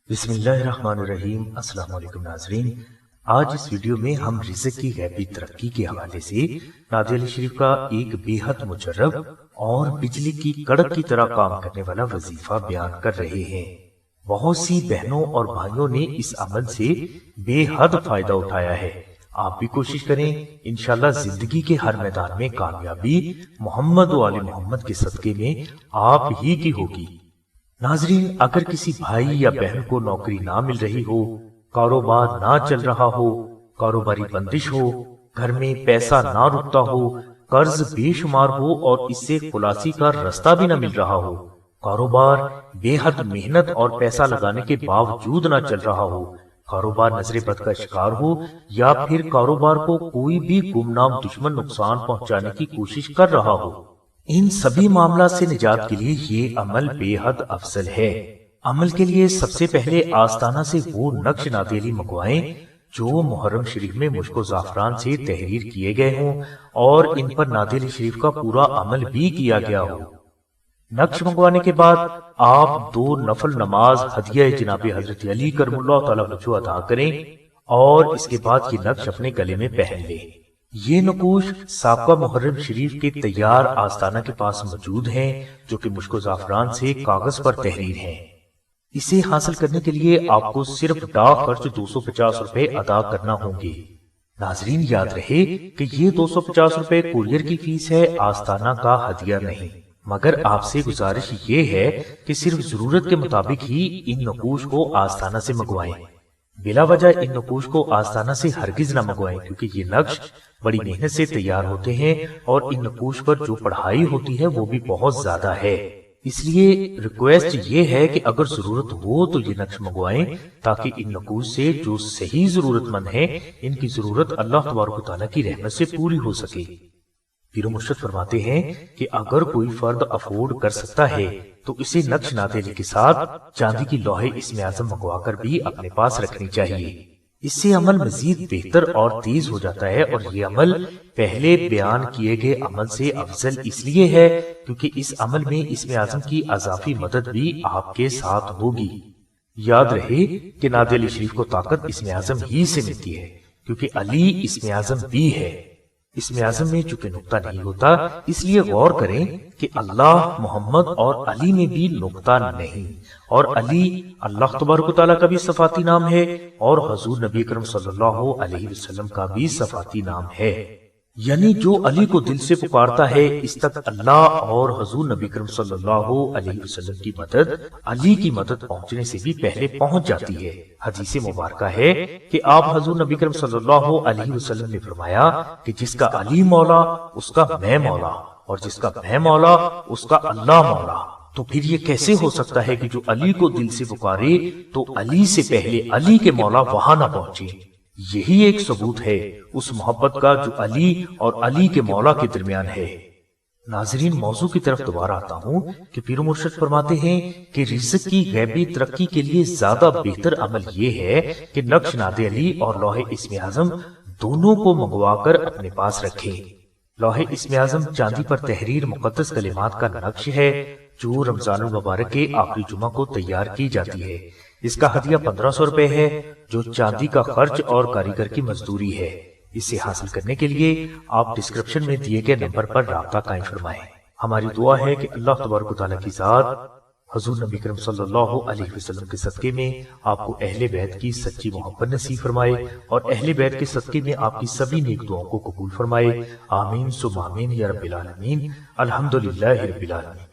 بسم اللہ الرحمن الرحیم۔ السلام علیکم ناظرین، آج اس ویڈیو میں ہم رزق کی غیبی ترقی کے حوالے سے نادی علی شریف کا ایک بے حد مجرب اور بجلی کی کڑک کی طرح کام کرنے والا وظیفہ بیان کر رہے ہیں۔ بہت سی بہنوں اور بھائیوں نے اس عمل سے بے حد فائدہ اٹھایا ہے۔ آپ بھی کوشش کریں، انشاءاللہ زندگی کے ہر میدان میں کامیابی محمد و آل محمد کے صدقے میں آپ ہی کی ہوگی۔ ناظرین، اگر کسی بھائی یا بہن کو نوکری نہ مل رہی ہو، کاروبار نہ چل رہا ہو، کاروباری بندش ہو، گھر میں پیسہ نہ رکتا ہو، قرض بے شمار ہو اور اس سے خلاصی کا رستہ بھی نہ مل رہا ہو، کاروبار بے حد محنت اور پیسہ لگانے کے باوجود نہ چل رہا ہو، کاروبار نظر بد کا شکار ہو، یا پھر کاروبار کو کوئی بھی گمنام دشمن نقصان پہنچانے کی کوشش کر رہا ہو، ان سبھی معاملات سے نجات کے لیے یہ عمل بے حد افضل ہے۔ عمل کے لیے سب سے پہلے آستانہ سے وہ نقش نادی علی منگوائیں جو محرم شریف میں مشک و زعفران سے تحریر کیے گئے ہوں اور ان پر نادی علی شریف کا پورا عمل بھی کیا گیا ہو۔ نقش منگوانے کے بعد آپ 2 نفل نماز ہدیہ جناب حضرت علی کرم اللہ تعالی وجہ ادا کریں اور اس کے بعد یہ نقش اپنے گلے میں پہن لیں۔ یہ نقوش سابقہ محرم شریف کے تیار آستانہ کے پاس موجود ہیں، جو کہ مشک و زعفران سے کاغذ پر تحریر ہیں۔ اسے حاصل کرنے کے لیے آپ کو صرف ڈاک خرچ 250 روپے ادا کرنا ہوں گے۔ ناظرین، یاد رہے کہ یہ 250 روپے کوریئر کی فیس ہے، آستانہ کا ہدیہ نہیں، مگر آپ سے گزارش یہ ہے کہ صرف ضرورت کے مطابق ہی ان نقوش کو آستانہ سے منگوائیں۔ بلا وجہ ان نقوش کو آستانہ سے ہرگز نہ منگوائیں، کیونکہ یہ نقش بڑی محنت سے تیار ہوتے ہیں اور ان نقوش پر جو پڑھائی ہوتی ہے وہ بھی بہت زیادہ ہے۔ اس لیے ریکویسٹ یہ ہے کہ اگر ضرورت ہو تو یہ نقش منگوائیں، تاکہ ان نقوش سے جو صحیح ضرورت مند ہیں ان کی ضرورت اللہ تبارک و تعالیٰ کی رحمت سے پوری ہو سکے۔ پیر و مرشد فرماتے ہیں کہ اگر کوئی فرد افورڈ کر سکتا ہے تو اسے نقش نادی علی کے ساتھ چاندی کی لوح اسم اعظم منگوا کر بھی اپنے پاس رکھنی چاہیے۔ اس سے عمل مزید بہتر اور تیز ہو جاتا ہے، اور یہ عمل پہلے بیان کیے گئے عمل سے افضل اس لیے ہے کیونکہ اس عمل میں اسم اعظم کی اضافی مدد بھی آپ کے ساتھ ہوگی۔ یاد رہے کہ نادی علی شریف کو طاقت اسم اعظم ہی سے ملتی ہے، کیونکہ علی اسم اعظم بھی ہے۔ اسم اعظم میں چونکہ نقطہ نہیں ہوتا، اس لیے غور کریں کہ اللہ، محمد اور علی میں بھی نقطہ نہیں، اور علی اللہ تبارک و تعالیٰ کا بھی صفاتی نام ہے اور حضور نبی کرم صلی اللہ علیہ وسلم کا بھی صفاتی نام ہے۔ یعنی جو علی کو دل سے پکارتا ہے، اس تک اللہ اور حضور نبی کرم صلی اللہ علیہ وسلم کی مدد، علی کی مدد پہنچنے سے بھی پہلے پہنچ جاتی ہے۔ حدیث مبارکہ ہے کہ آپ حضور نبی کرم صلی اللہ علیہ وسلم نے فرمایا کہ جس کا علی مولا اس کا میں مولا، اور جس کا میں مولا اس کا اللہ مولا۔ تو پھر یہ کیسے ہو سکتا ہے کہ جو علی کو دل سے پکارے تو علی سے پہلے علی کے مولا وہاں نہ پہنچے؟ یہی ایک ثبوت ہے اس محبت کا جو علی اور علی کے مولا کے درمیان ہے۔ ناظرین، موضوع کی طرف دوبارہ آتا ہوں کہ پیر و مرشد فرماتے ہیں کہ رزق کی غیبی ترقی کے لیے زیادہ بہتر عمل یہ ہے کہ نقش نادی علی اور لوح اسم اعظم دونوں کو منگوا کر اپنے پاس رکھیں۔ لوح اسم اعظم چاندی پر تحریر مقدس کلمات کا نقش ہے جو رمضان المبارک کے آخری جمعہ کو تیار کی جاتی ہے۔ اس کا ہدیہ 1500 روپے ہے، جو چاندی کا خرچ اور کاریگر کی مزدوری ہے۔ اسے حاصل کرنے کے لیے آپ ڈسکرپشن میں دیے گئے نمبر پر رابطہ قائم فرمائیں۔ ہماری دعا ہے کہ اللہ تبارک و تعالیٰ کی ذات حضور نبی کرم صلی اللہ علیہ وسلم کے صدقے میں آپ کو اہل بیت کی سچی محبت نصیب فرمائے، اور اہل بیت کے صدقے میں آپ کی سبھی نیک دعاؤں کو قبول فرمائے۔ آمین ثم آمین یا رب العالمین۔ الحمدللہ رب العالمین۔